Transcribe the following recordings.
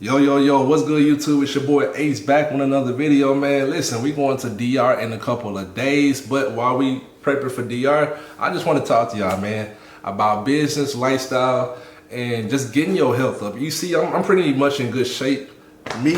Yo, what's good YouTube? It's your boy Ace back with another video, man. Listen, we going to DR in a couple of days, but while we prepping for DR, I just want to talk to y'all, man, about business, lifestyle, and just getting your health up. You see, I'm pretty much in good shape. Me,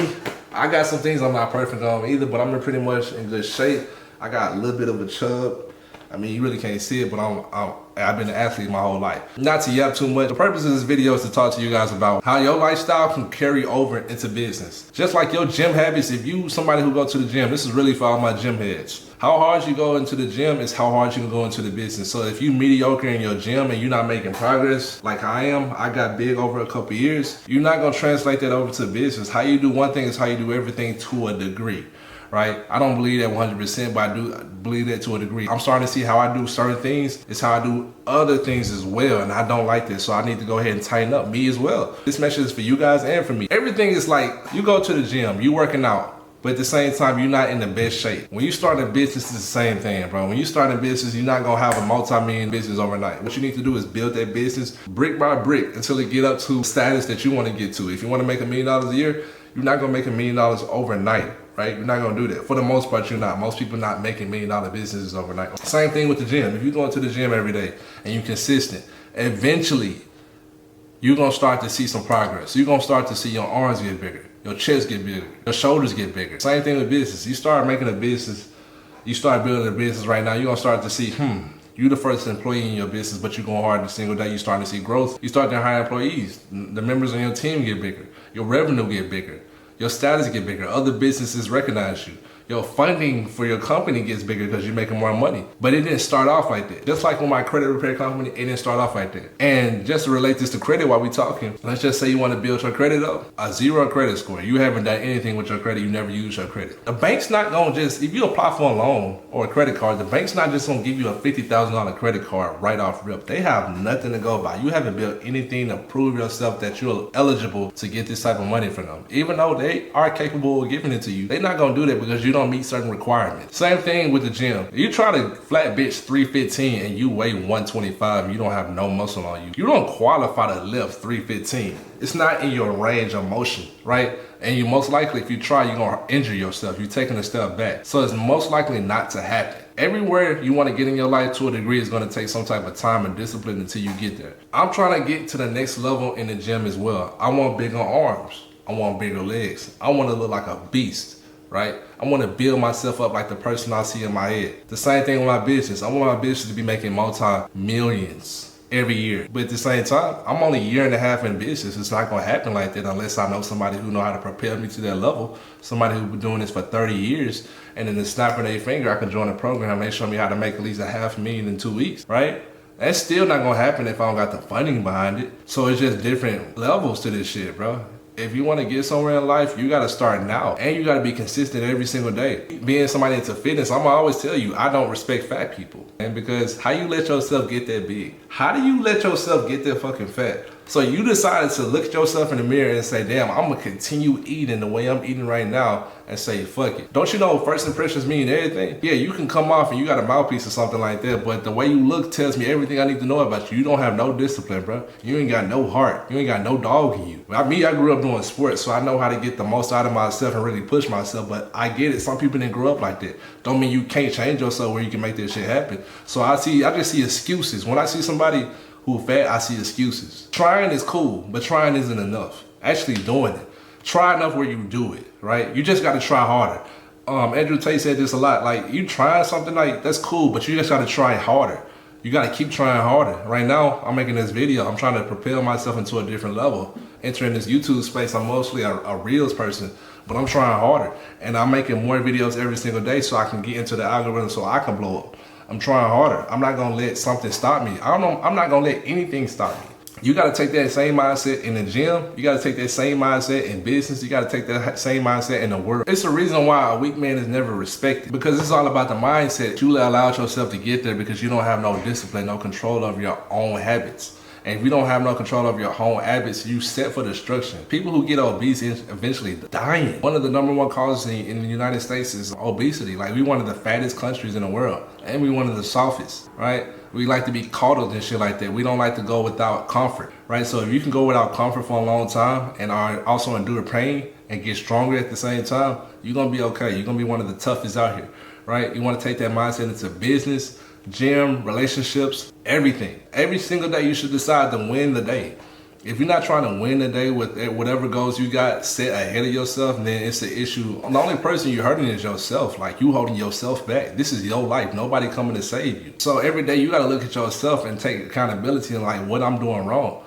I got some things I'm not perfect on either, but I'm pretty much in good shape. I got a little bit of a chub. I mean, you really can't see it, but I've been an athlete my whole life. Not to yap too much. The purpose of this video is to talk to you guys about how your lifestyle can carry over into business. Just like your gym habits, if you somebody who go to the gym, this is really for all my gym heads. How hard you go into the gym is how hard you can go into the business. So if you mediocre in your gym and you're not making progress like I am, I got big over a couple years, you're not gonna translate that over to business. How you do one thing is how you do everything to a degree. Right? I don't believe that 100%, but I do believe that to a degree. I'm starting to see how I do certain things. It's how I do other things as well, and I don't like this, so I need to go ahead and tighten up me as well. This message is for you guys and for me. Everything is like, you go to the gym, you working out, but at the same time, you're not in the best shape. When you start a business, it's the same thing, bro. When you start a business, you're not gonna have a multi-million business overnight. What you need to do is build that business brick by brick until it get up to the status that you wanna get to. If you wanna make $1 million a year, you're not gonna make $1 million overnight. Right? You're not gonna do that. For the most part, you're not. Most people not making $1 million businesses overnight. Same thing with the gym. If you're going to the gym every day and you're consistent, eventually you're gonna start to see some progress. You're gonna start to see your arms get bigger, your chest get bigger, your shoulders get bigger. Same thing with business. You start making a business, you start building a business right now, you're gonna start to see, you the first employee in your business, but you're going hard every single day. You're starting to see growth. You start to hire employees. The members on your team get bigger. Your revenue get bigger. Your status get bigger. Other businesses recognize you. Your funding for your company gets bigger because you're making more money. But it didn't start off like that. Just like with my credit repair company, it didn't start off like that. And just to relate this to credit while we talking, let's just say you want to build your credit up, a 0 credit score. You haven't done anything with your credit. You never used your credit. The bank's not going to just, if you apply for a loan or a credit card, the bank's not just going to give you a $50,000 credit card right off rip. They have nothing to go by. You haven't built anything to prove yourself that you're eligible to get this type of money from them. Even though they are capable of giving it to you, they're not going to do that because you don't meet certain requirements. Same thing with the gym. If you try to flat bench 315 and you weigh 125 and you don't have no muscle on you, you don't qualify to lift 315. It's not in your range of motion, right? And you most likely, if you try, you're gonna injure yourself. You're taking a step back. So it's most likely not to happen. Everywhere you want to get in your life to a degree is going to take some type of time and discipline until you get there. I'm trying to get to the next level in the gym as well. I want bigger arms. I want bigger legs. I want to look like a beast. Right? I want to build myself up like the person I see in my head. The same thing with my business. I want my business to be making multi-millions every year. But at the same time, I'm only a year and a half in business. It's not going to happen like that unless I know somebody who know how to prepare me to that level. Somebody who's been doing this for 30 years. And in the snap of their finger, I can join a program. They show me how to make at least $500,000 in 2 weeks. Right? That's still not going to happen if I don't got the funding behind it. So it's just different levels to this shit, bro. If you want to get somewhere in life, you got to start now. And you got to be consistent every single day. Being somebody into fitness, I'm going to always tell you, I don't respect fat people. And because how you let yourself get that big? How do you let yourself get that fucking fat? So you decided to look at yourself in the mirror and say, damn, I'm going to continue eating the way I'm eating right now and say, fuck it. Don't you know first impressions mean everything? Yeah, you can come off and you got a mouthpiece or something like that, but the way you look tells me everything I need to know about you. You don't have no discipline, bro. You ain't got no heart. You ain't got no dog in you. I grew up doing sports, so I know how to get the most out of myself and really push myself, but I get it. Some people didn't grow up like that. Don't mean you can't change yourself where you can make that shit happen. So I just see excuses. When I see somebody who fat, I see excuses. Trying is cool, but trying isn't enough. Actually doing it. Try enough where you do it, right? You just got to try harder. Andrew Tate said this a lot. Like, you trying something, like, that's cool, but you just got to try harder. You got to keep trying harder. Right now, I'm making this video. I'm trying to propel myself into a different level. Entering this YouTube space, I'm mostly a Reels person, but I'm trying harder. And I'm making more videos every single day so I can get into the algorithm so I can blow up. I'm trying harder. I'm not gonna let something stop me. I'm not gonna let anything stop me. You gotta take that same mindset in the gym. You gotta take that same mindset in business. You gotta take that same mindset in the world. It's the reason why a weak man is never respected, because it's all about the mindset. You allowed yourself to get there because you don't have no discipline, no control over your own habits. And if you don't have no control over your home habits, you set for destruction. People who get obese eventually dying. One of the #1 causes in the United States is obesity. Like, we one of the fattest countries in the world, and we one of the softest, right? We like to be coddled and shit like that. We don't like to go without comfort, right? So if you can go without comfort for a long time and are also endure pain and get stronger at the same time, you're gonna be okay. You're gonna be one of the toughest out here, right? You wanna take that mindset into business, gym, relationships, everything. Every single day you should decide to win the day. If you're not trying to win the day with whatever goals you got set ahead of yourself, then it's the issue. The only person you're hurting is yourself. Like, you holding yourself back. This is your life. Nobody coming to save you. So every day you got to look at yourself and take accountability and like, what I'm doing wrong.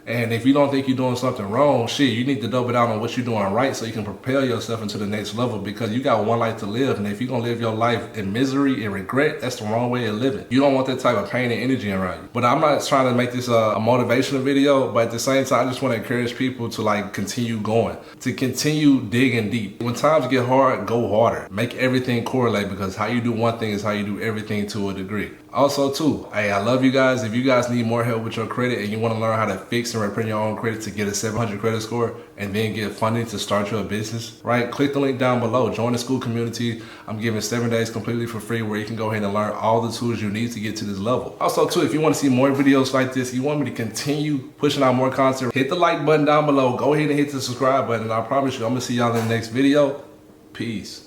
And if you don't think you're doing something wrong, shit, you need to double down on what you're doing right so you can propel yourself into the next level, because you got one life to live. And if you're going to live your life in misery and regret, that's the wrong way of living. You don't want that type of pain and energy around you. But I'm not trying to make this a motivational video, but at the same time, I just want to encourage people to like continue going, to continue digging deep. When times get hard, go harder. Make everything correlate, because how you do one thing is how you do everything to a degree. Also too, hey, I love you guys. If you guys need more help with your credit and you want to learn how to fix and reprint your own credit to get a 700 credit score and then get funding to start your business, right? Click the link down below. Join the school community. I'm giving 7 days completely for free where you can go ahead and learn all the tools you need to get to this level. Also too, if you want to see more videos like this, you want me to continue pushing out more content, hit the like button down below. Go ahead and hit the subscribe button. And I promise you, I'm going to see y'all in the next video. Peace.